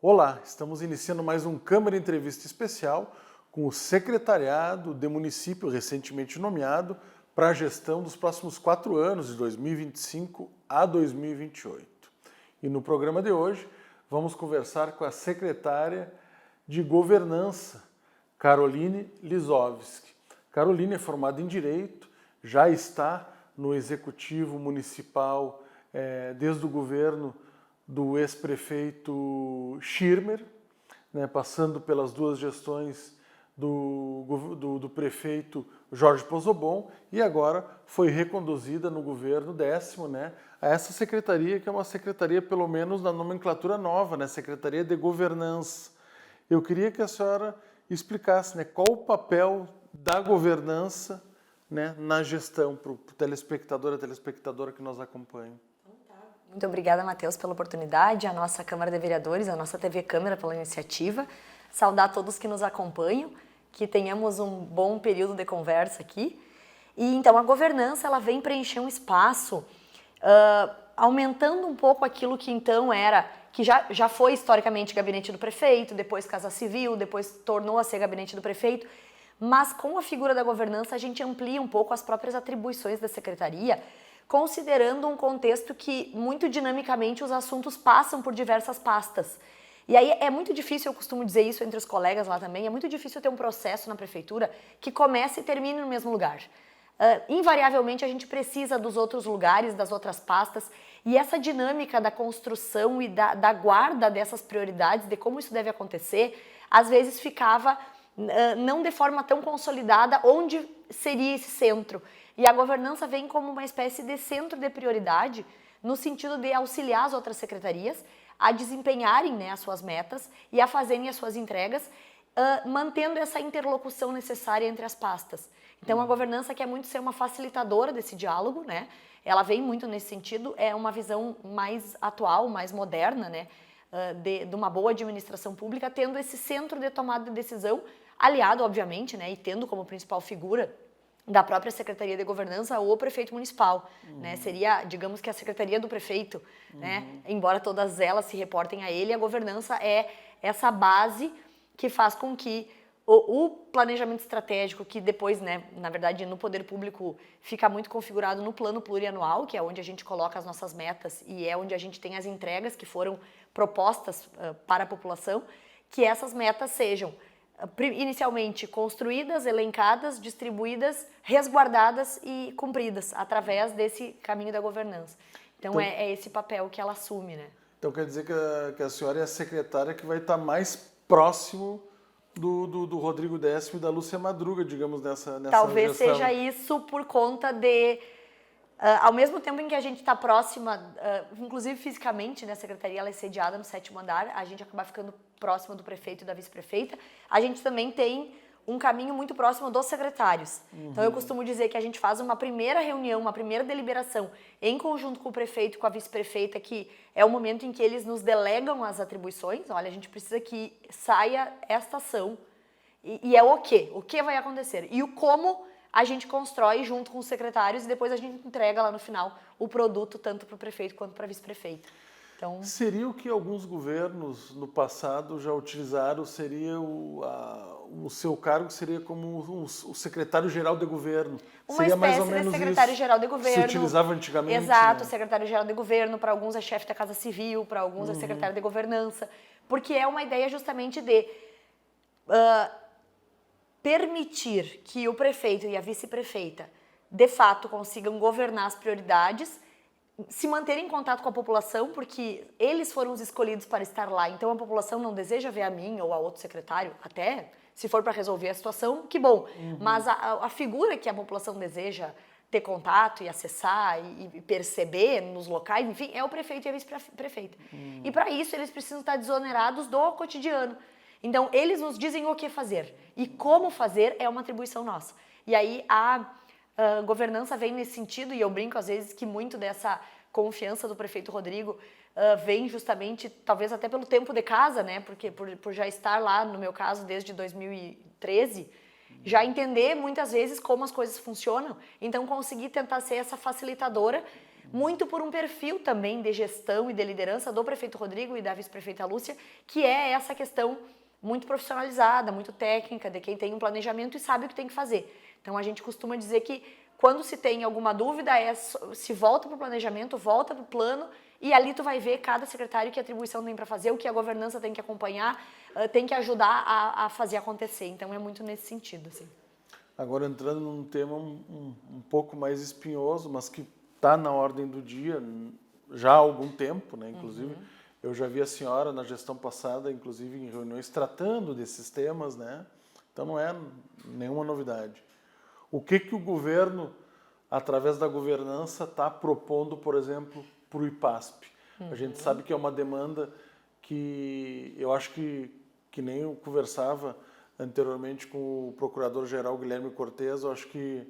Olá, estamos iniciando mais um Câmara Entrevista especial com o secretariado de município recentemente nomeado para a gestão dos próximos 4 anos, de 2025 a 2028. E no programa de hoje vamos conversar com a secretária de Governança, Caroline Lisovski. Caroline é formada em Direito, já está no Executivo Municipal desde o governo do ex-prefeito Schirmer, né, passando pelas duas gestões do prefeito Jorge Pozzobon, e agora foi reconduzida no governo 10º, né, a essa secretaria, que é uma secretaria, pelo menos na nomenclatura nova, né, Secretaria de Governança. Eu queria que a senhora explicasse, né, qual o papel da governança, né, na gestão, para o telespectador e a telespectadora que nos acompanha. Muito obrigada, Matheus, pela oportunidade, a nossa Câmara de Vereadores, a nossa TV Câmara pela iniciativa. Saudar todos que nos acompanham, que tenhamos um bom período de conversa aqui. E então a governança ela vem preencher um espaço, aumentando um pouco aquilo que então era, que já foi historicamente gabinete do prefeito, depois Casa Civil, depois tornou a ser gabinete do prefeito. Mas com a figura da governança a gente amplia um pouco as próprias atribuições da secretaria, considerando um contexto que, muito dinamicamente, os assuntos passam por diversas pastas. E aí é muito difícil, eu costumo dizer isso entre os colegas lá também, é muito difícil ter um processo na prefeitura que comece e termine no mesmo lugar. Invariavelmente a gente precisa dos outros lugares, das outras pastas, e essa dinâmica da construção e da guarda dessas prioridades, de como isso deve acontecer, às vezes ficava não de forma tão consolidada onde seria esse centro. E a governança vem como uma espécie de centro de prioridade, no sentido de auxiliar as outras secretarias a desempenharem, né, as suas metas e a fazerem as suas entregas, mantendo essa interlocução necessária entre as pastas. Então, a governança quer muito ser uma facilitadora desse diálogo, né? Ela vem muito nesse sentido, é uma visão mais atual, mais moderna, né, de uma boa administração pública, tendo esse centro de tomada de decisão, aliado, obviamente, né, e tendo como principal figura da própria Secretaria de Governança ou o prefeito municipal, né? Seria, digamos que a Secretaria do Prefeito, né? Embora todas elas se reportem a ele, a governança é essa base que faz com que o planejamento estratégico, que depois, né, na verdade, no poder público fica muito configurado no plano plurianual, que é onde a gente coloca as nossas metas e é onde a gente tem as entregas que foram propostas para a população, que essas metas sejam inicialmente construídas, elencadas, distribuídas, resguardadas e cumpridas através desse caminho da governança. Então é esse papel que ela assume, né? Então quer dizer que a senhora é a secretária que vai estar mais próximo do Rodrigo Décimo e da Lúcia Madruga, digamos, nessa Talvez gestão. seja isso por conta de... ao mesmo tempo em que a gente está próxima, inclusive fisicamente, né, a secretaria ela é sediada no 7º andar, a gente acaba ficando próxima do prefeito e da vice-prefeita, a gente também tem um caminho muito próximo dos secretários. Então eu costumo dizer que a gente faz uma primeira reunião, uma primeira deliberação em conjunto com o prefeito e com a vice-prefeita, que é o momento em que eles nos delegam as atribuições. Olha, a gente precisa que saia esta ação e é o que vai acontecer e o como a gente constrói junto com os secretários e depois a gente entrega lá no final o produto tanto para o prefeito quanto para a vice-prefeita. Então, seria o que alguns governos no passado já utilizaram, seria o seu cargo seria como o secretário-geral de governo. Uma seria espécie mais ou menos de secretário-geral de governo. Se utilizava antigamente. Exato, né? secretário-geral de governo, para alguns é chefe da Casa Civil, para alguns é secretário de governança, porque é uma ideia justamente de permitir que o prefeito e a vice-prefeita, de fato, consigam governar as prioridades, se manter em contato com a população, porque eles foram os escolhidos para estar lá. Então, a população não deseja ver a mim ou a outro secretário, até se for para resolver a situação, que bom. Mas a figura que a população deseja ter contato e acessar e perceber nos locais, enfim, é o prefeito e a vice-prefeita. E para isso, eles precisam estar desonerados do cotidiano. Então, eles nos dizem o que fazer. E como fazer é uma atribuição nossa. E aí, a governança vem nesse sentido, e eu brinco às vezes que muito dessa confiança do prefeito Rodrigo vem justamente, talvez até pelo tempo de casa, né? Porque por já estar lá, no meu caso, desde 2013, já entender muitas vezes como as coisas funcionam, então conseguir tentar ser essa facilitadora muito por um perfil também de gestão e de liderança do prefeito Rodrigo e da vice-prefeita Lúcia, que é essa questão muito profissionalizada, muito técnica, de quem tem um planejamento e sabe o que tem que fazer. Então a gente costuma dizer que quando se tem alguma dúvida, se volta para o planejamento, volta para o plano, e ali tu vai ver cada secretário que atribuição tem para fazer, o que a governança tem que acompanhar, tem que ajudar a fazer acontecer. Então é muito nesse sentido, assim. Agora entrando num tema um pouco mais espinhoso, mas que está na ordem do dia já há algum tempo, né? Inclusive, eu já vi a senhora na gestão passada, inclusive em reuniões, tratando desses temas, né? Então não é nenhuma novidade. O que o governo, através da governança, está propondo, por exemplo, para o IPASP? A gente sabe que é uma demanda que eu acho que nem eu conversava anteriormente com o Procurador-Geral Guilherme Cortes, eu acho que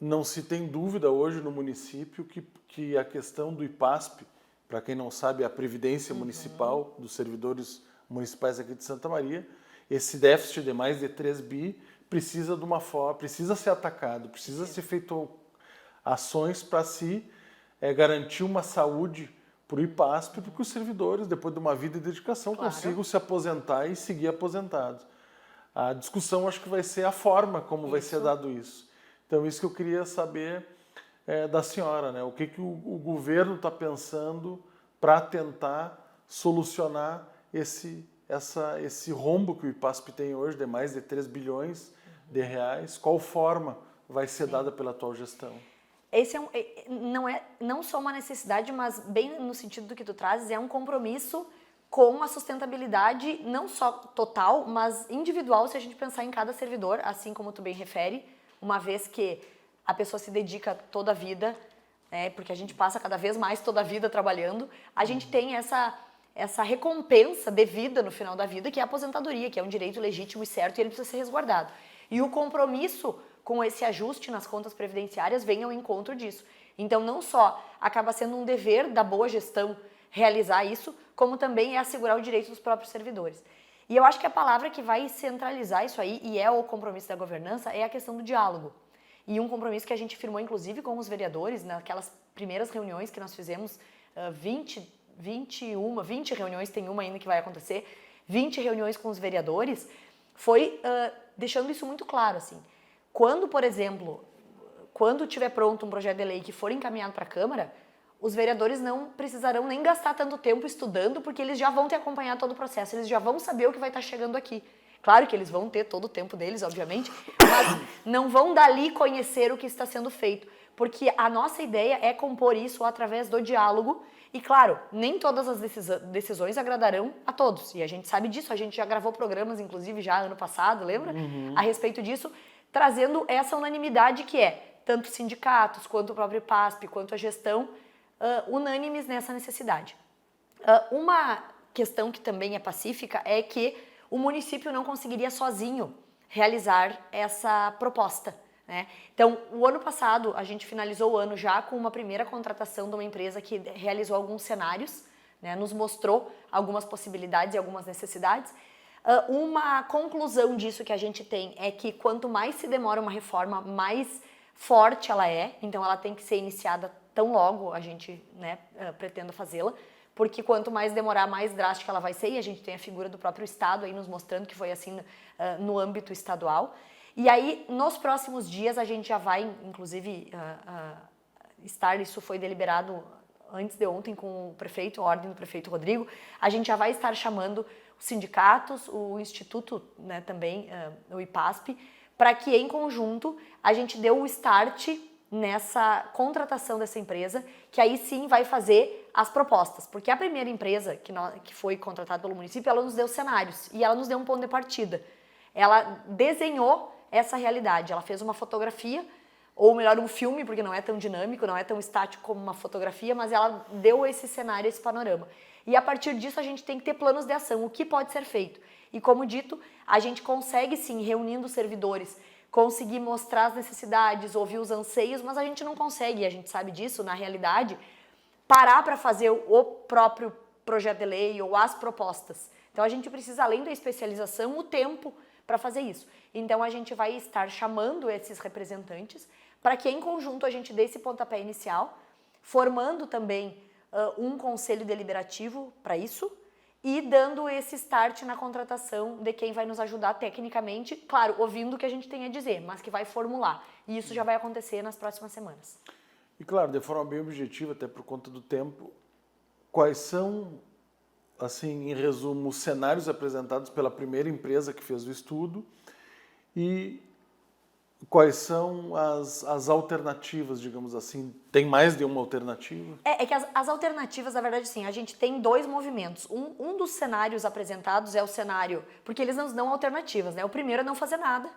não se tem dúvida hoje no município que a questão do IPASP, para quem não sabe, a Previdência Municipal dos servidores municipais aqui de Santa Maria, esse déficit de mais de 3 bi precisa precisa ser atacado, precisa ser feito ações para se garantir uma saúde para o IPASP, porque os servidores, depois de uma vida de dedicação, consigam se aposentar e seguir aposentados. A discussão acho que vai ser a forma como vai ser dado isso. Então, isso que eu queria saber da senhora, né? O que o governo está pensando para tentar solucionar esse rombo que o IPASP tem hoje, de mais de 3 bilhões de reais. Qual forma vai ser dada pela atual gestão? Esse não só uma necessidade, mas bem no sentido do que tu trazes, é um compromisso com a sustentabilidade, não só total, mas individual, se a gente pensar em cada servidor, assim como tu bem refere, uma vez que a pessoa se dedica toda a vida, porque a gente passa cada vez mais toda a vida trabalhando, a gente tem essa recompensa devida no final da vida, que é a aposentadoria, que é um direito legítimo e certo, e ele precisa ser resguardado. E o compromisso com esse ajuste nas contas previdenciárias vem ao encontro disso. Então, não só acaba sendo um dever da boa gestão realizar isso, como também é assegurar o direito dos próprios servidores. E eu acho que a palavra que vai centralizar isso aí, e é o compromisso da governança, é a questão do diálogo. E um compromisso que a gente firmou, inclusive, com os vereadores, naquelas primeiras reuniões que nós fizemos, 20 reuniões, tem uma ainda que vai acontecer, 20 reuniões com os vereadores, foi deixando isso muito claro, assim. Quando, por exemplo, quando tiver pronto um projeto de lei que for encaminhado para a Câmara, os vereadores não precisarão nem gastar tanto tempo estudando, porque eles já vão ter acompanhado todo o processo, eles já vão saber o que vai estar chegando aqui. Claro que eles vão ter todo o tempo deles, obviamente, mas não vão dali conhecer o que está sendo feito, porque a nossa ideia é compor isso através do diálogo e, claro, nem todas as decisões agradarão a todos, e a gente sabe disso, a gente já gravou programas, inclusive, já ano passado, lembra? A respeito disso, trazendo essa unanimidade que é tanto sindicatos, quanto o próprio IPASP, quanto a gestão, unânimes nessa necessidade. Uma questão que também é pacífica é que o município não conseguiria sozinho realizar essa proposta, né? Então, o ano passado, a gente finalizou o ano já com uma primeira contratação de uma empresa que realizou alguns cenários, né? Nos mostrou algumas possibilidades e algumas necessidades. Uma conclusão disso que a gente tem é que quanto mais se demora uma reforma, mais forte ela é, então ela tem que ser iniciada tão logo a gente, né, pretenda fazê-la, porque quanto mais demorar, mais drástica ela vai ser, e a gente tem a figura do próprio Estado aí nos mostrando que foi assim no âmbito estadual. E aí, nos próximos dias, a gente já vai, inclusive, isso foi deliberado antes de ontem com o prefeito, a ordem do prefeito Rodrigo, a gente já vai estar chamando os sindicatos, o Instituto, né, também, o IPASP, para que, em conjunto, a gente dê o start nessa contratação dessa empresa, que aí sim vai fazer as propostas. Porque a primeira empresa que foi contratada pelo município, ela nos deu cenários e ela nos deu um ponto de partida. Ela desenhou essa realidade, ela fez uma fotografia, ou melhor, um filme, porque não é tão dinâmico, não é tão estático como uma fotografia, mas ela deu esse cenário, esse panorama. E a partir disso a gente tem que ter planos de ação, o que pode ser feito. E como dito, a gente consegue sim, reunindo os servidores, conseguir mostrar as necessidades, ouvir os anseios, mas a gente não consegue, e a gente sabe disso, na realidade, parar para fazer o próprio projeto de lei ou as propostas. Então a gente precisa, além da especialização, o tempo para fazer isso. Então a gente vai estar chamando esses representantes para que em conjunto a gente dê esse pontapé inicial, formando também um conselho deliberativo para isso e dando esse start na contratação de quem vai nos ajudar tecnicamente, claro, ouvindo o que a gente tem a dizer, mas que vai formular. E isso já vai acontecer nas próximas semanas. E claro, de forma bem objetiva, até por conta do tempo, quais são, assim, em resumo, os cenários apresentados pela primeira empresa que fez o estudo e quais são as alternativas, digamos assim? Tem mais de uma alternativa? É que as alternativas, na verdade, sim, a gente tem dois movimentos. Um dos cenários apresentados é o cenário, porque eles nos dão alternativas, né? O primeiro é não fazer nada,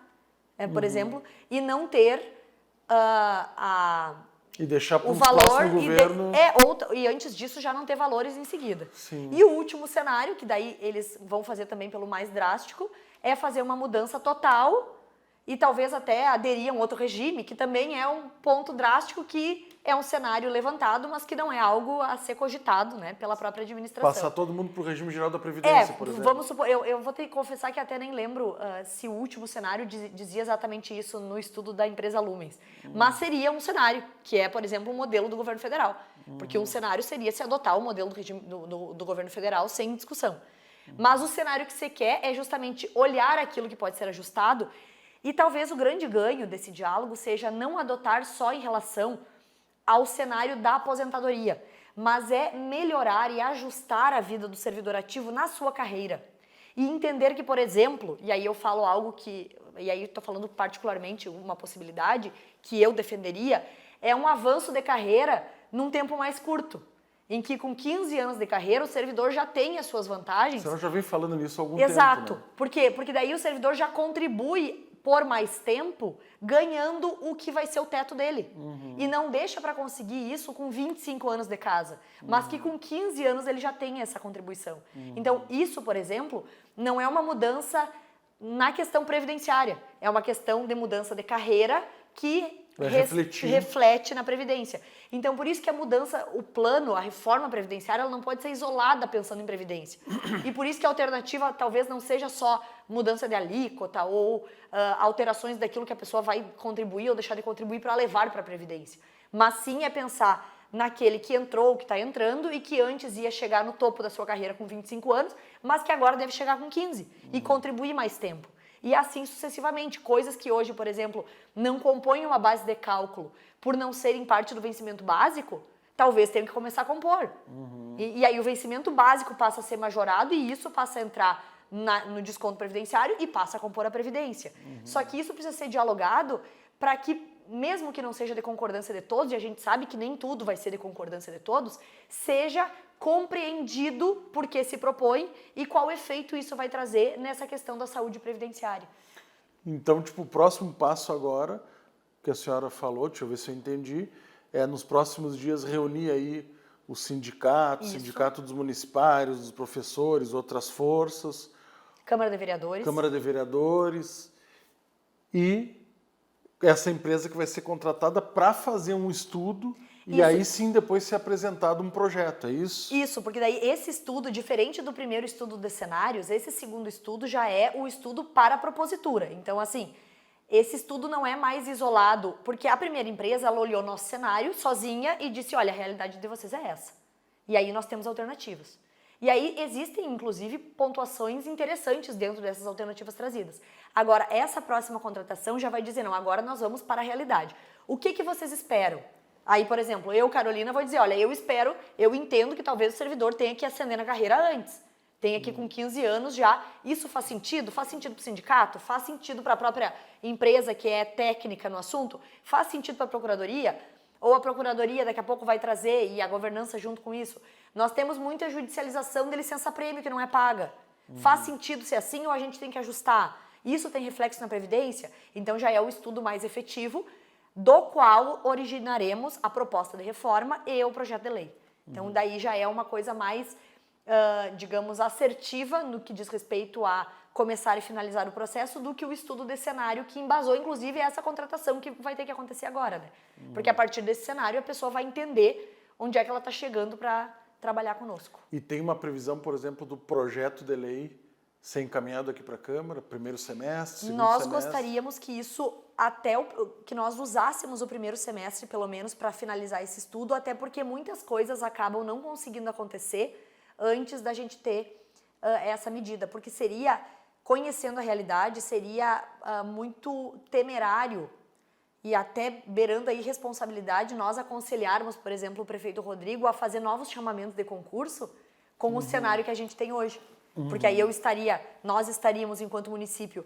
por exemplo, e não ter E deixar para o o valor próximo governo... e antes disso já não ter valores em seguida. Sim. E o último cenário, que daí eles vão fazer também pelo mais drástico, é fazer uma mudança total e talvez até aderir a um outro regime, que também é um ponto drástico, que é um cenário levantado, mas que não é algo a ser cogitado, né, pela própria administração. Passar todo mundo para o regime geral da Previdência, por exemplo. Vamos supor, eu vou ter que confessar que até nem lembro se o último cenário dizia exatamente isso no estudo da empresa Lumens. Mas seria um cenário, que é, por exemplo, o modelo do governo federal. Porque um cenário seria se adotar o modelo do regime do governo federal sem discussão. Mas o cenário que você quer é justamente olhar aquilo que pode ser ajustado. E talvez o grande ganho desse diálogo seja não adotar só em relação ao cenário da aposentadoria, mas é melhorar e ajustar a vida do servidor ativo na sua carreira. E entender que, por exemplo, e aí eu falo algo que, e aí eu estou falando particularmente uma possibilidade que eu defenderia, é um avanço de carreira num tempo mais curto, em que com 15 anos de carreira o servidor já tem as suas vantagens. Você já vem falando nisso há algum Exato. tempo, né? Por quê? Porque daí o servidor já contribui por mais tempo, ganhando o que vai ser o teto dele. E não deixa para conseguir isso com 25 anos de casa, mas que com 15 anos ele já tem essa contribuição. Então, isso, por exemplo, não é uma mudança na questão previdenciária, é uma questão de mudança de carreira que reflete na Previdência. Então, por isso que a mudança, o plano, a reforma previdenciária, ela não pode ser isolada pensando em Previdência. E por isso que a alternativa talvez não seja só mudança de alíquota ou alterações daquilo que a pessoa vai contribuir ou deixar de contribuir para levar para a Previdência. Mas sim é pensar naquele que entrou, que está entrando e que antes ia chegar no topo da sua carreira com 25 anos, mas que agora deve chegar com 15 e contribuir mais tempo. E assim sucessivamente, coisas que hoje, por exemplo, não compõem uma base de cálculo por não serem parte do vencimento básico, talvez tenham que começar a compor. E aí o vencimento básico passa a ser majorado e isso passa a entrar no desconto previdenciário e passa a compor a Previdência. Só que isso precisa ser dialogado para que, mesmo que não seja de concordância de todos, e a gente sabe que nem tudo vai ser de concordância de todos, seja compreendido por que se propõe e qual efeito isso vai trazer nessa questão da saúde previdenciária. Então, tipo, o próximo passo agora, que a senhora falou, deixa eu ver se eu entendi, é nos próximos dias reunir aí os sindicatos, Isso. sindicato dos municipários, dos professores, outras forças, Câmara de Vereadores. Câmara de Vereadores e essa empresa que vai ser contratada para fazer um estudo e Isso. aí sim depois ser apresentado um projeto, é isso? Isso, porque daí esse estudo, diferente do primeiro estudo de cenários, esse segundo estudo já é o estudo para a propositura. Então, assim, esse estudo não é mais isolado, porque a primeira empresa, ela olhou nosso cenário sozinha e disse, olha, a realidade de vocês é essa. E aí nós temos alternativas. E aí existem, inclusive, pontuações interessantes dentro dessas alternativas trazidas. Agora, essa próxima contratação já vai dizer, não, agora nós vamos para a realidade. O que vocês esperam? Aí, por exemplo, eu, Carolina, vou dizer, olha, eu entendo que talvez o servidor tenha que ascender na carreira antes. Tenha que com 15 anos já. Isso faz sentido? Faz sentido para o sindicato? Faz sentido para a própria empresa que é técnica no assunto? Faz sentido para a procuradoria? Ou a procuradoria daqui a pouco vai trazer e a governança junto com isso? Nós temos muita judicialização de licença-prêmio que não é paga. Faz sentido ser assim ou a gente tem que ajustar? Isso tem reflexo na Previdência? Então já é o estudo mais efetivo, do qual originaremos a proposta de reforma e o projeto de lei. Então daí já é uma coisa mais, digamos, assertiva no que diz respeito a começar e finalizar o processo do que o estudo desse cenário que embasou, inclusive, essa contratação que vai ter que acontecer agora, né? Porque a partir desse cenário a pessoa vai entender onde é que ela está chegando para trabalhar conosco. E tem uma previsão, por exemplo, do projeto de lei ser encaminhado aqui para a Câmara, primeiro semestre, segundo Nós semestre? gostaríamos que isso, que nós usássemos o primeiro semestre, pelo menos, para finalizar esse estudo, até porque muitas coisas acabam não conseguindo acontecer antes da gente ter essa medida, porque seria, conhecendo a realidade, seria muito temerário e até beirando a irresponsabilidade nós aconselharmos, por exemplo, o prefeito Rodrigo a fazer novos chamamentos de concurso com o cenário que a gente tem hoje. Porque aí nós estaríamos, enquanto município,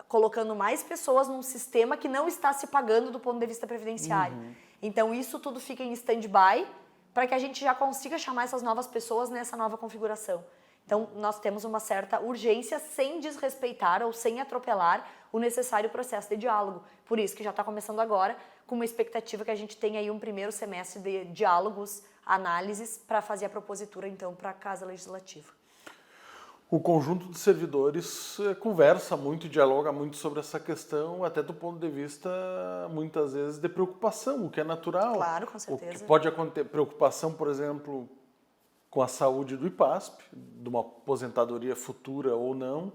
colocando mais pessoas num sistema que não está se pagando do ponto de vista previdenciário. Então, isso tudo fica em stand-by para que a gente já consiga chamar essas novas pessoas nessa nova configuração. Então, nós temos uma certa urgência sem desrespeitar ou sem atropelar o necessário processo de diálogo. Por isso que já está começando agora, com uma expectativa que a gente tenha aí um primeiro semestre de diálogos, análises, para fazer a propositura, então, para a Casa Legislativa. O conjunto de servidores conversa muito e dialoga muito sobre essa questão, até do ponto de vista, muitas vezes, de preocupação, o que é natural. Claro, com certeza. O que pode acontecer, preocupação, por exemplo, com a saúde do IPASP, de uma aposentadoria futura ou não,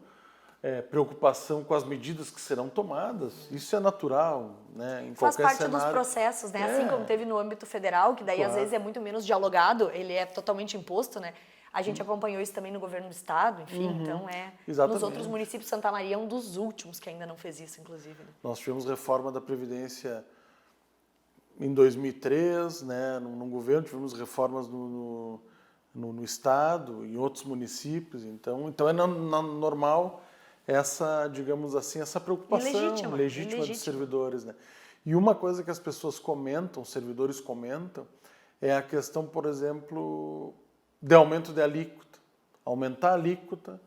preocupação com as medidas que serão tomadas, isso é natural, né? Faz parte dos processos, né? Assim como teve no âmbito federal, que daí às vezes é muito menos dialogado, ele é totalmente imposto, né? A gente acompanhou isso também no governo do estado, enfim, então Exatamente. Nos outros municípios, Santa Maria é um dos últimos que ainda não fez isso, inclusive. Né? Nós tivemos reforma da Previdência em 2003, né? Num governo, tivemos reformas no estado, em outros municípios, então é normal essa, digamos assim, essa preocupação legítima dos servidores, né? E uma coisa que as pessoas comentam, os servidores comentam, é a questão, por exemplo, de aumento de alíquota. Aumentar a alíquota,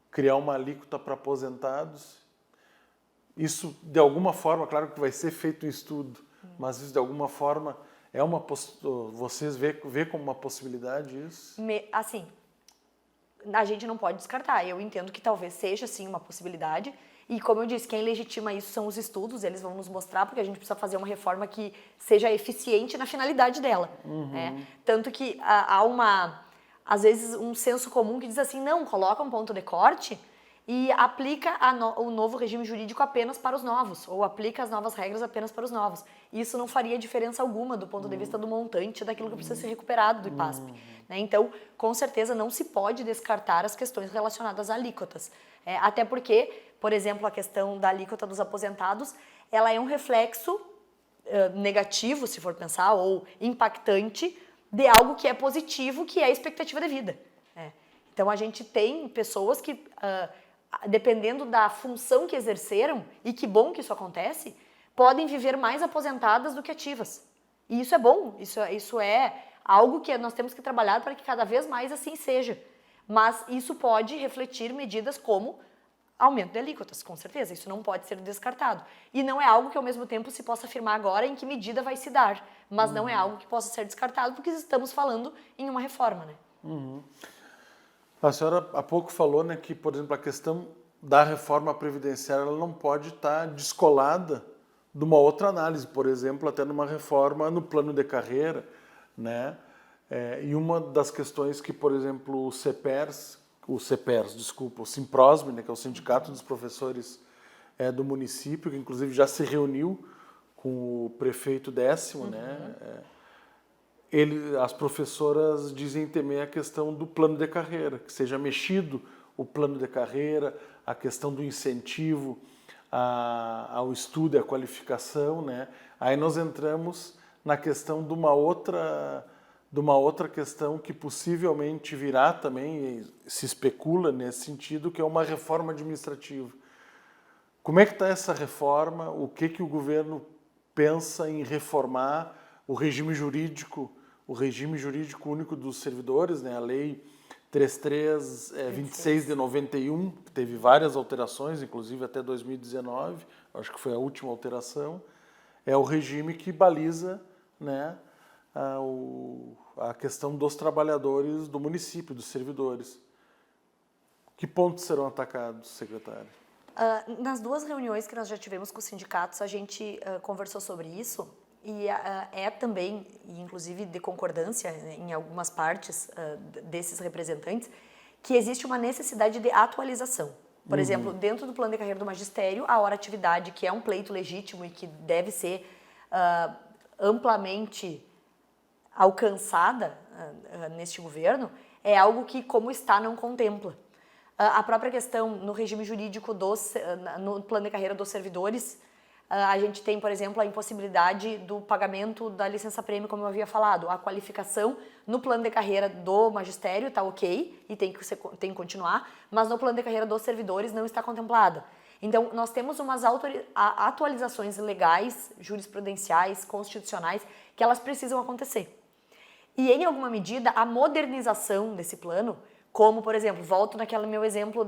criar uma alíquota para aposentados. Isso, de alguma forma, claro que vai ser feito um estudo, mas isso, de alguma forma, vocês vê como uma possibilidade isso? Assim, a gente não pode descartar. Eu entendo que talvez seja, sim, uma possibilidade. E, como eu disse, quem legitima isso são os estudos, eles vão nos mostrar, porque a gente precisa fazer uma reforma que seja eficiente na finalidade dela. Né? Tanto que há às vezes, um senso comum que diz assim, não, coloca um ponto de corte e aplica o novo regime jurídico apenas para os novos, ou aplica as novas regras apenas para os novos. Isso não faria diferença alguma do ponto de vista do montante daquilo que precisa ser recuperado do IPASP. Né? Então, com certeza, não se pode descartar as questões relacionadas a alíquotas. Até porque, por exemplo, a questão da alíquota dos aposentados, ela é um reflexo negativo, se for pensar, ou impactante, de algo que é positivo, que é a expectativa de vida. Então, a gente tem pessoas que, dependendo da função que exerceram, e que bom que isso acontece, podem viver mais aposentadas do que ativas. E isso é bom, isso é algo que nós temos que trabalhar para que cada vez mais assim seja. Mas isso pode refletir medidas como aumento de alíquotas, com certeza, isso não pode ser descartado. E não é algo que ao mesmo tempo se possa afirmar agora em que medida vai se dar, mas não é algo que possa ser descartado porque estamos falando em uma reforma, né? A senhora há pouco falou, né, que, por exemplo, a questão da reforma previdenciária ela não pode estar descolada de uma outra análise, por exemplo, até numa reforma no plano de carreira, né? E uma das questões que, por exemplo, o Simprosme, né, que é o Sindicato dos Professores do município, que inclusive já se reuniu com o prefeito Décimo, né? As professoras dizem temer a questão do plano de carreira, que seja mexido o plano de carreira, a questão do incentivo ao estudo e à qualificação, né? Aí nós entramos na questão de uma outra questão que possivelmente virá também, e se especula nesse sentido, que é uma reforma administrativa. Como é que está essa reforma? O que o governo pensa em reformar? O regime jurídico único dos servidores, né? A Lei 3326 de 91, que teve várias alterações, inclusive até 2019, acho que foi a última alteração, é o regime que baliza, né, a questão dos trabalhadores do município, dos servidores. Que pontos serão atacados, secretário? Nas duas reuniões que nós já tivemos com os sindicatos, a gente conversou sobre isso e também, inclusive de concordância em algumas partes desses representantes, que existe uma necessidade de atualização. Por exemplo, dentro do plano de carreira do magistério, a hora atividade, que é um pleito legítimo e que deve ser amplamente alcançada neste governo, é algo que, como está, não contempla. A própria questão no regime jurídico, no plano de carreira dos servidores, a gente tem, por exemplo, a impossibilidade do pagamento da licença-prêmio, como eu havia falado. A qualificação no plano de carreira do magistério está ok e tem que continuar, mas no plano de carreira dos servidores não está contemplada. Então, nós temos umas atualizações legais, jurisprudenciais, constitucionais, que elas precisam acontecer. E, em alguma medida, a modernização desse plano, como, por exemplo, volto naquele meu exemplo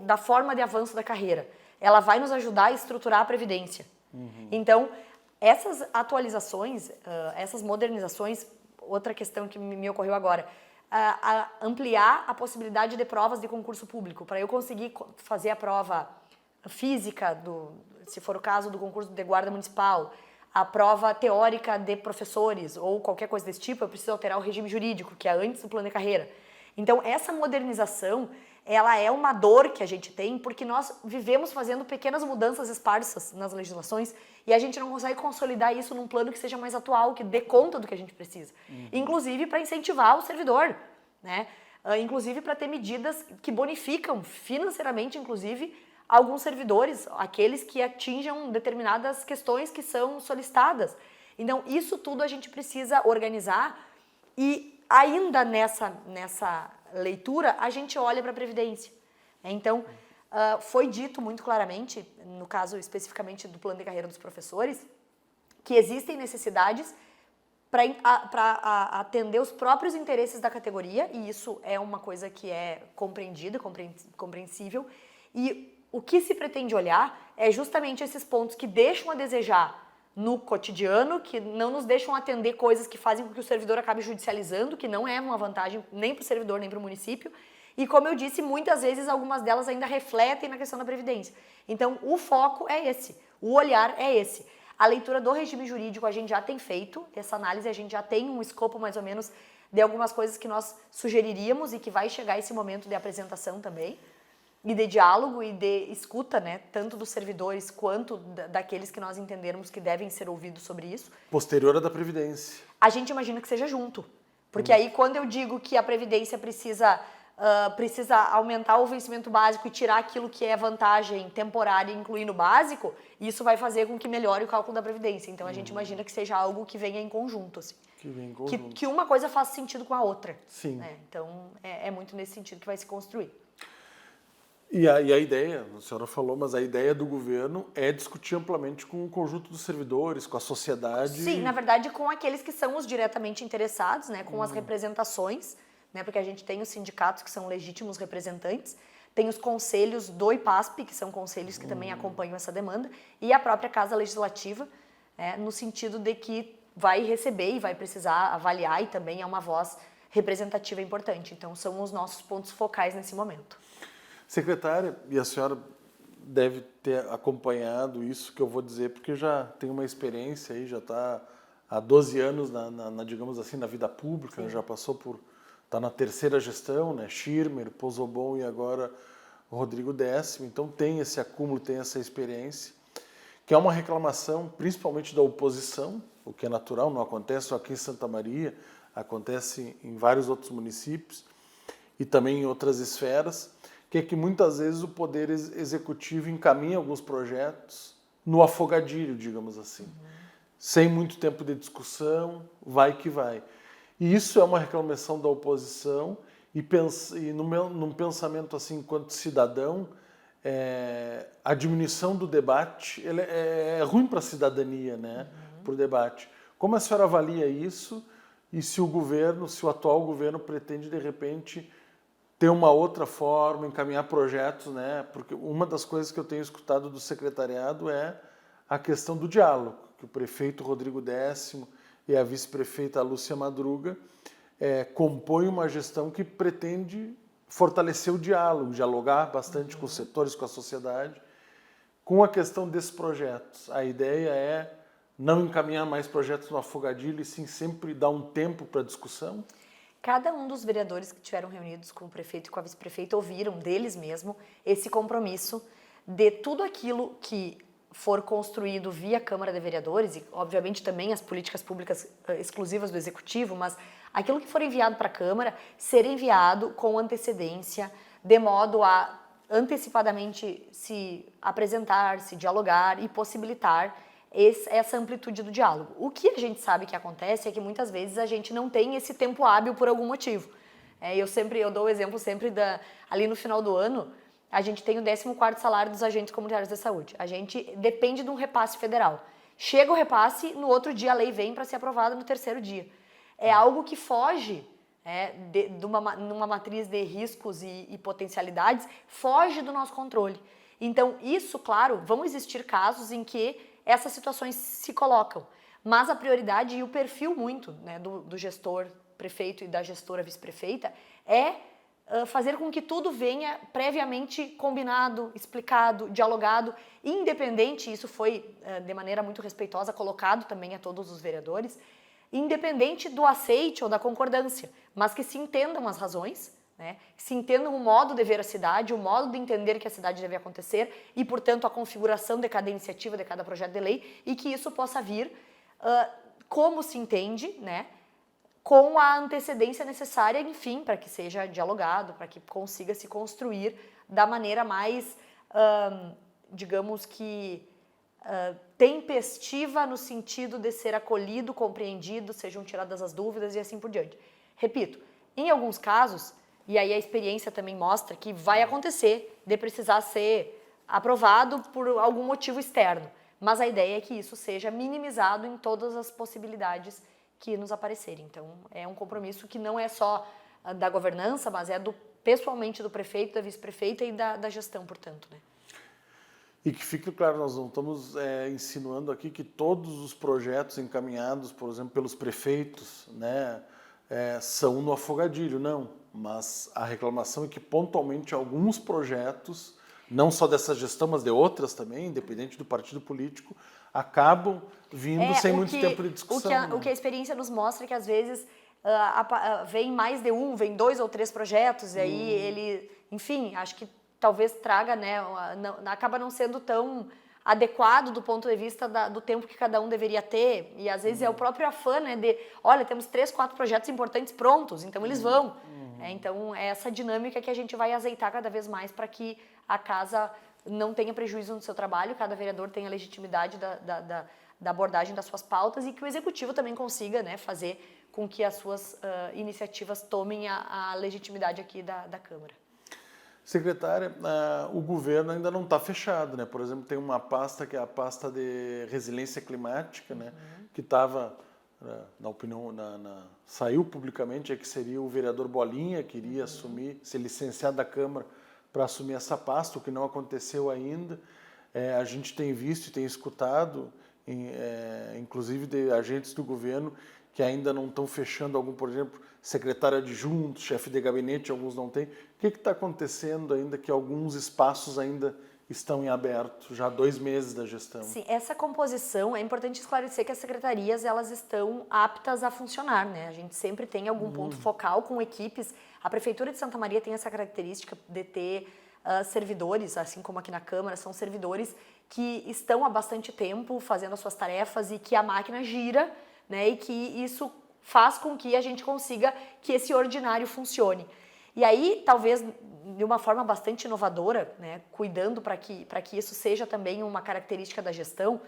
da forma de avanço da carreira, ela vai nos ajudar a estruturar a Previdência. Então, essas atualizações, essas modernizações, outra questão que me ocorreu agora, ampliar a possibilidade de provas de concurso público, para eu conseguir fazer a prova física, se for o caso do concurso de guarda municipal, a prova teórica de professores ou qualquer coisa desse tipo, eu preciso alterar o regime jurídico, que é antes do plano de carreira. Então, essa modernização, ela é uma dor que a gente tem, porque nós vivemos fazendo pequenas mudanças esparsas nas legislações e a gente não consegue consolidar isso num plano que seja mais atual, que dê conta do que a gente precisa. Inclusive para incentivar o servidor, né? Inclusive para ter medidas que bonificam financeiramente, inclusive, alguns servidores, aqueles que atinjam determinadas questões que são solicitadas. Então, isso tudo a gente precisa organizar e ainda nessa leitura, a gente olha para a Previdência. Então, foi dito muito claramente, no caso especificamente do plano de carreira dos professores, que existem necessidades para atender os próprios interesses da categoria, e isso é uma coisa que é compreendida, compreensível, e o que se pretende olhar é justamente esses pontos que deixam a desejar no cotidiano, que não nos deixam atender coisas que fazem com que o servidor acabe judicializando, que não é uma vantagem nem para o servidor, nem para o município. E, como eu disse, muitas vezes algumas delas ainda refletem na questão da Previdência. Então, o foco é esse, o olhar é esse. A leitura do regime jurídico a gente já tem feito, essa análise a gente já tem um escopo mais ou menos de algumas coisas que nós sugeriríamos e que vai chegar esse momento de apresentação também. E de diálogo e de escuta, né, tanto dos servidores quanto daqueles que nós entendermos que devem ser ouvidos sobre isso. Posterior à da Previdência. A gente imagina que seja junto. Porque aí, quando eu digo que a Previdência precisa aumentar o vencimento básico e tirar aquilo que é vantagem temporária e incluir no básico, isso vai fazer com que melhore o cálculo da Previdência. Então, a gente imagina que seja algo que venha em conjunto, assim. Que vem em conjunto. Que uma coisa faça sentido com a outra. Sim. Né? Então, é muito nesse sentido que vai se construir. E a ideia, a senhora falou, mas a ideia do governo é discutir amplamente com o conjunto dos servidores, com a sociedade. Sim, na verdade, com aqueles que são os diretamente interessados, né, com as representações, né, porque a gente tem os sindicatos que são legítimos representantes, tem os conselhos do IPASP, que são conselhos que também acompanham essa demanda, e a própria Casa Legislativa, no sentido de que vai receber e vai precisar avaliar e também é uma voz representativa importante. Então, são os nossos pontos focais nesse momento. Secretária, e a senhora deve ter acompanhado isso que eu vou dizer, porque já tem uma experiência aí, já está há 12 anos, digamos assim, na vida pública, né? Já passou está na terceira gestão, né? Schirmer, Pozzobon e agora o Rodrigo Décimo, então tem esse acúmulo, tem essa experiência, que é uma reclamação principalmente da oposição, o que é natural, não acontece só aqui em Santa Maria, acontece em vários outros municípios e também em outras esferas, que é que muitas vezes o Poder Executivo encaminha alguns projetos no afogadilho, digamos assim. Sem muito tempo de discussão, vai que vai. E isso é uma reclamação da oposição e num pensamento assim, enquanto cidadão, a diminuição do debate é ruim para a cidadania, né? Para o debate. Como a senhora avalia isso e se o atual governo pretende, de repente, ter uma outra forma, encaminhar projetos, né? Porque uma das coisas que eu tenho escutado do secretariado é a questão do diálogo, que o prefeito Rodrigo Décimo e a vice-prefeita Lúcia Madruga compõem uma gestão que pretende fortalecer o diálogo, dialogar bastante com os setores, com a sociedade, com a questão desses projetos. A ideia é não encaminhar mais projetos no afogadilho e sim sempre dar um tempo para discussão? Cada um dos vereadores que estiveram reunidos com o prefeito e com a vice-prefeita ouviram deles mesmo esse compromisso de tudo aquilo que for construído via Câmara de Vereadores e, obviamente, também as políticas públicas exclusivas do Executivo, mas aquilo que for enviado para a Câmara ser enviado com antecedência, de modo a antecipadamente se apresentar, se dialogar e possibilitar essa amplitude do diálogo. O que a gente sabe que acontece é que muitas vezes a gente não tem esse tempo hábil por algum motivo. Eu dou o exemplo sempre ali no final do ano, a gente tem o 14º salário dos agentes comunitários de saúde. A gente depende de um repasse federal. Chega o repasse, no outro dia a lei vem para ser aprovada no terceiro dia. É algo que foge numa matriz de riscos e potencialidades, foge do nosso controle. Então, isso, claro, vão existir casos em que essas situações se colocam, mas a prioridade e o perfil muito, né, do gestor prefeito e da gestora vice-prefeita é fazer com que tudo venha previamente combinado, explicado, dialogado, independente, isso foi de maneira muito respeitosa colocado também a todos os vereadores, independente do aceite ou da concordância, mas que se entendam as razões, né? Que se entendam o modo de ver a cidade, o modo de entender que a cidade deve acontecer e, portanto, a configuração de cada iniciativa, de cada projeto de lei e que isso possa vir como se entende, né? Com a antecedência necessária, enfim, para que seja dialogado, para que consiga se construir da maneira mais, digamos que, tempestiva no sentido de ser acolhido, compreendido, sejam tiradas as dúvidas e assim por diante. Repito, em alguns casos, e aí a experiência também mostra que vai acontecer de precisar ser aprovado por algum motivo externo, mas a ideia é que isso seja minimizado em todas as possibilidades que nos aparecerem. Então, é um compromisso que não é só da governança, mas é pessoalmente do prefeito, da vice-prefeita e da gestão, portanto, né? E que fique claro, nós não estamos insinuando aqui que todos os projetos encaminhados, por exemplo, pelos prefeitos, né, são no afogadilho, não. Mas a reclamação é que pontualmente alguns projetos, não só dessa gestão, mas de outras também, independente do partido político, acabam vindo sem muito tempo de discussão. O que a experiência nos mostra é que às vezes vem mais de vem 2 ou 3 projetos, e aí ele, enfim, acho que talvez traga, né, acaba não sendo tão adequado do ponto de vista do tempo que cada um deveria ter, e às vezes é o próprio afã, né, olha, temos 3, 4 projetos importantes prontos, então eles vão. Então é essa dinâmica que a gente vai azeitar cada vez mais para que a casa não tenha prejuízo no seu trabalho, cada vereador tenha legitimidade da abordagem das suas pautas e que o executivo também consiga, né, fazer com que as suas iniciativas tomem a legitimidade aqui da Câmara. Secretária, o governo ainda não está fechado, né? Por exemplo, tem uma pasta que é a pasta de resiliência climática, né? Que estava, na opinião, saiu publicamente, que seria o vereador Bolinha, que iria assumir, ser licenciado da Câmara para assumir essa pasta, o que não aconteceu ainda. A gente tem visto e tem escutado, inclusive de agentes do governo, que ainda não estão fechando algum, por exemplo, secretário adjunto, chefe de gabinete, alguns não têm. O que está acontecendo ainda que alguns espaços ainda estão em aberto, já há 2 meses da gestão? Sim, essa composição, é importante esclarecer que as secretarias, elas estão aptas a funcionar, né? A gente sempre tem algum ponto focal com equipes. A Prefeitura de Santa Maria tem essa característica de ter servidores, assim como aqui na Câmara, são servidores que estão há bastante tempo fazendo as suas tarefas e que a máquina gira, né? E que isso faz com que a gente consiga que esse ordinário funcione. E aí, talvez, de uma forma bastante inovadora, né, cuidando para que isso seja também uma característica da gestão,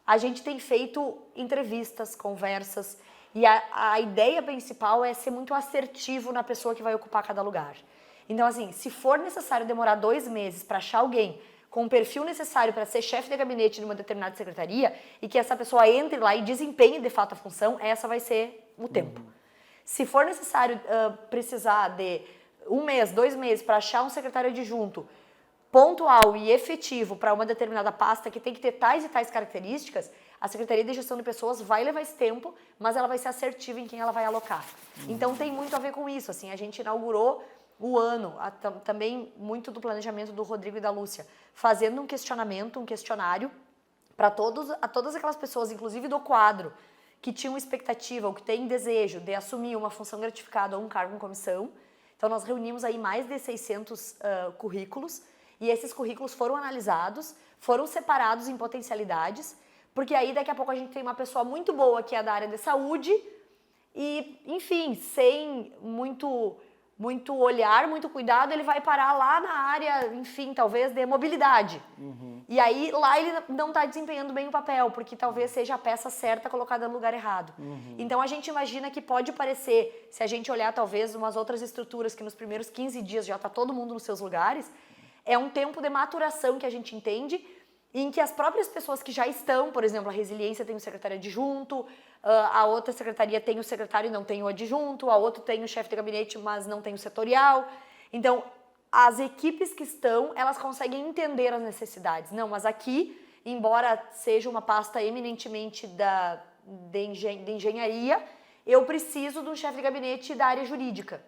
a gente tem feito entrevistas, conversas, e a ideia principal é ser muito assertivo na pessoa que vai ocupar cada lugar. Então, assim, se for necessário demorar 2 meses para achar alguém com o perfil necessário para ser chefe de gabinete de uma determinada secretaria e que essa pessoa entre lá e desempenhe de fato a função, essa vai ser o tempo. Se for necessário precisar de 1 mês, 2 meses para achar um secretário adjunto pontual e efetivo para uma determinada pasta que tem que ter tais e tais características, a Secretaria de Gestão de Pessoas vai levar esse tempo, mas ela vai ser assertiva em quem ela vai alocar. Então tem muito a ver com isso. Assim, a gente inaugurou o ano, também muito do planejamento do Rodrigo e da Lúcia, fazendo um questionário para todas aquelas pessoas, inclusive do quadro, que tinham expectativa ou que têm desejo de assumir uma função gratificada ou um cargo em comissão. Então, nós reunimos aí mais de 600 currículos e esses currículos foram analisados, foram separados em potencialidades, porque aí daqui a pouco a gente tem uma pessoa muito boa que é da área de saúde e, enfim, sem muito olhar, muito cuidado, ele vai parar lá na área, enfim, talvez de mobilidade. E aí lá ele não está desempenhando bem o papel, porque talvez seja a peça certa colocada no lugar errado. Então a gente imagina que pode parecer, se a gente olhar talvez umas outras estruturas que nos primeiros 15 dias já está todo mundo nos seus lugares, é um tempo de maturação que a gente entende, em que as próprias pessoas que já estão, por exemplo, a resiliência tem o secretário adjunto, a outra secretaria tem o secretário e não tem o adjunto, a outra tem o chefe de gabinete, mas não tem o setorial. Então, as equipes que estão, elas conseguem entender as necessidades. Não, mas aqui, embora seja uma pasta eminentemente de engenharia, eu preciso de um chefe de gabinete da área jurídica.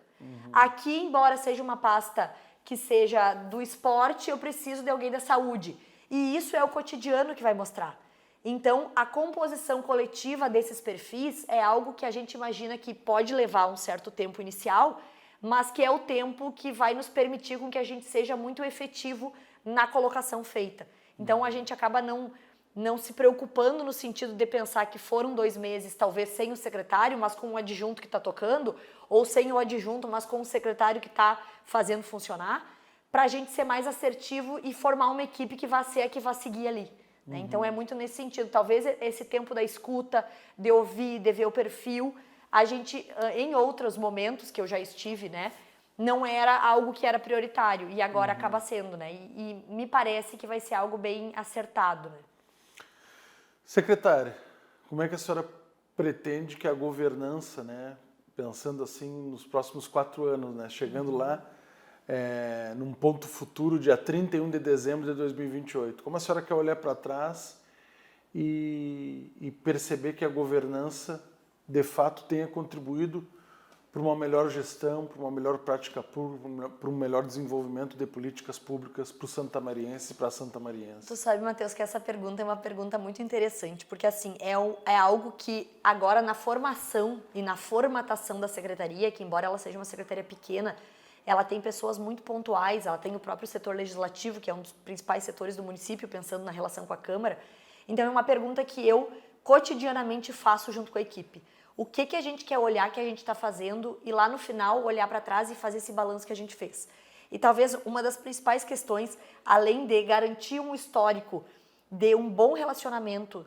Aqui, embora seja uma pasta que seja do esporte, eu preciso de alguém da saúde. E isso é o cotidiano que vai mostrar. Então, a composição coletiva desses perfis é algo que a gente imagina que pode levar um certo tempo inicial, mas que é o tempo que vai nos permitir com que a gente seja muito efetivo na colocação feita. Então, a gente acaba não se preocupando no sentido de pensar que foram 2 meses, talvez sem o secretário, mas com o adjunto que está tocando, ou sem o adjunto, mas com o secretário que está fazendo funcionar, para a gente ser mais assertivo e formar uma equipe que vai ser a que vai seguir ali. Né? Então é muito nesse sentido. Talvez esse tempo da escuta, de ouvir, de ver o perfil, a gente, em outros momentos que eu já estive, né, não era algo que era prioritário e agora acaba sendo, né? E me parece que vai ser algo bem acertado, né? Secretária, como é que a senhora pretende que a governança, né, pensando assim nos próximos 4 anos, né, chegando lá num ponto futuro, dia 31 de dezembro de 2028, como a senhora quer olhar para trás e perceber que a governança, de fato, tenha contribuído para uma melhor gestão, para uma melhor prática pública, para um melhor desenvolvimento de políticas públicas para o santamariense e para a santamariense? Tu sabe, Matheus, que essa pergunta é uma pergunta muito interessante, porque assim, é algo que agora na formação e na formatação da secretaria, que embora ela seja uma secretaria pequena, ela tem pessoas muito pontuais, ela tem o próprio setor legislativo, que é um dos principais setores do município, pensando na relação com a Câmara. Então é uma pergunta que eu cotidianamente faço junto com a equipe. O que a gente quer olhar que a gente está fazendo e lá no final olhar para trás e fazer esse balanço que a gente fez. E talvez uma das principais questões, além de garantir um histórico de um bom relacionamento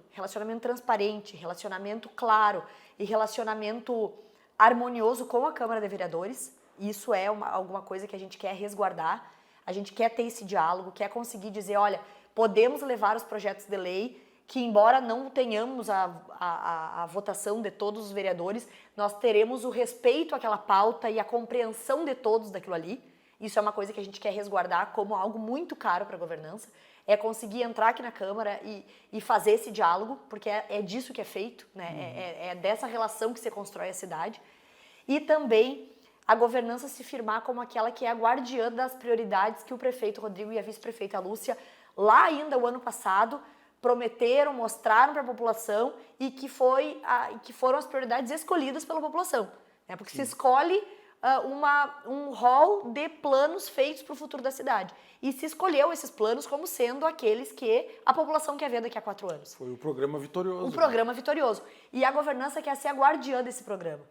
transparente, relacionamento claro e relacionamento harmonioso com a Câmara de Vereadores, isso é alguma coisa que a gente quer resguardar, a gente quer ter esse diálogo, quer conseguir dizer, olha, podemos levar os projetos de lei que, embora não tenhamos a votação de todos os vereadores, nós teremos o respeito àquela pauta e a compreensão de todos daquilo ali. Isso é uma coisa que a gente quer resguardar como algo muito caro para a governança, é conseguir entrar aqui na Câmara e fazer esse diálogo, porque é disso que é feito, né? É dessa relação que se constrói a cidade. E também a governança se firmar como aquela que é a guardiã das prioridades que o prefeito Rodrigo e a vice-prefeita Lúcia, lá ainda o ano passado, prometeram, mostraram para a população e que foram as prioridades escolhidas pela população. Né? Porque se escolhe um rol de planos feitos para o futuro da cidade. E se escolheu esses planos como sendo aqueles que a população quer ver daqui a 4 anos. Foi o programa vitorioso. O programa vitorioso. E a governança quer ser a guardiã desse programa.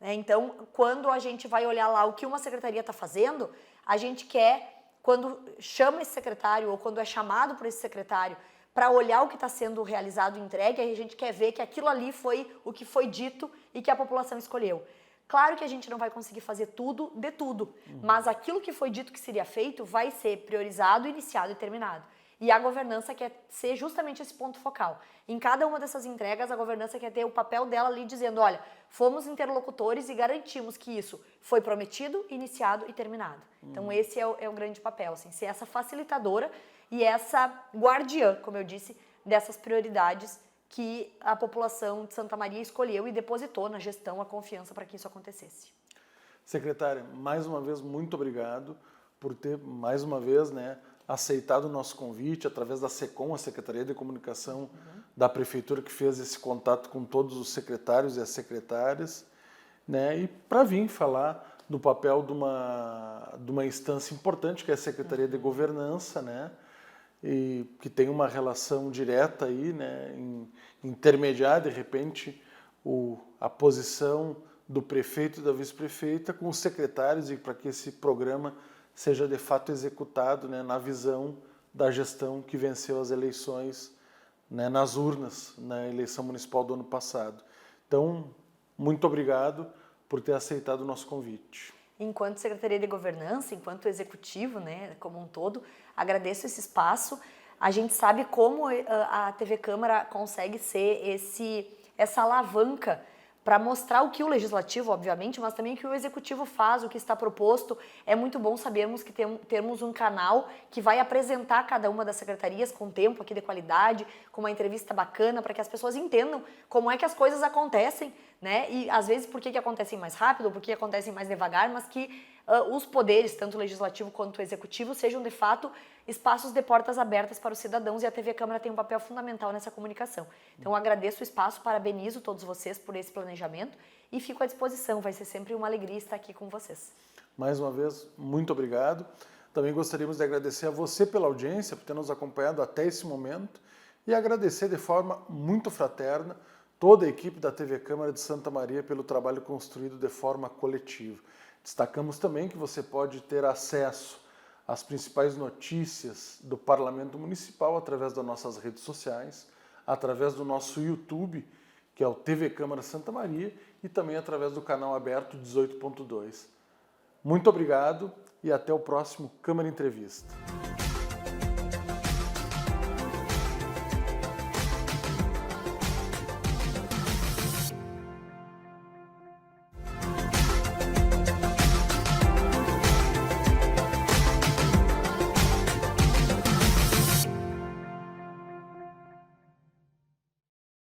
Então, quando a gente vai olhar lá o que uma secretaria está fazendo, a gente quer, quando chama esse secretário ou quando é chamado por esse secretário para olhar o que está sendo realizado e entregue, a gente quer ver que aquilo ali foi o que foi dito e que a população escolheu. Claro que a gente não vai conseguir fazer tudo de tudo, mas aquilo que foi dito que seria feito vai ser priorizado, iniciado e terminado. E a governança quer ser justamente esse ponto focal. Em cada uma dessas entregas, a governança quer ter o papel dela ali dizendo, olha, fomos interlocutores e garantimos que isso foi prometido, iniciado e terminado. Então esse é o grande papel, assim, ser essa facilitadora e essa guardiã, como eu disse, dessas prioridades que a população de Santa Maria escolheu e depositou na gestão a confiança para que isso acontecesse. Secretária, mais uma vez, muito obrigado por ter, mais uma vez, né, aceitado o nosso convite através da SECOM, a Secretaria de Comunicação da Prefeitura, que fez esse contato com todos os secretários e as secretárias, né? E para vir falar do papel de uma instância importante, que é a Secretaria de Governança, né? E que tem uma relação direta aí, né? Em intermediar, de repente, a posição do prefeito e da vice-prefeita com os secretários, e para que esse programa seja de fato executado, né, na visão da gestão que venceu as eleições, né, nas urnas, na eleição municipal do ano passado. Então, muito obrigado por ter aceitado o nosso convite. Enquanto Secretaria de Governança, enquanto Executivo, né, como um todo, agradeço esse espaço. A gente sabe como a TV Câmara consegue ser essa alavanca para mostrar o que o Legislativo, obviamente, mas também o que o Executivo faz, o que está proposto. É muito bom sabermos que temos um canal que vai apresentar cada uma das secretarias com tempo aqui de qualidade, com uma entrevista bacana, para que as pessoas entendam como é que as coisas acontecem, né? E às vezes por que acontecem mais rápido, ou por que acontecem mais devagar, mas que os poderes, tanto o Legislativo quanto o Executivo, sejam de fato espaços de portas abertas para os cidadãos, e a TV Câmara tem um papel fundamental nessa comunicação. Então, eu agradeço o espaço, parabenizo todos vocês por esse planejamento e fico à disposição. Vai ser sempre uma alegria estar aqui com vocês. Mais uma vez, muito obrigado. Também gostaríamos de agradecer a você pela audiência, por ter nos acompanhado até esse momento, e agradecer de forma muito fraterna toda a equipe da TV Câmara de Santa Maria pelo trabalho construído de forma coletiva. Destacamos também que você pode ter acesso às principais notícias do Parlamento Municipal através das nossas redes sociais, através do nosso YouTube, que é o TV Câmara Santa Maria, e também através do canal aberto 18.2. Muito obrigado e até o próximo Câmara Entrevista.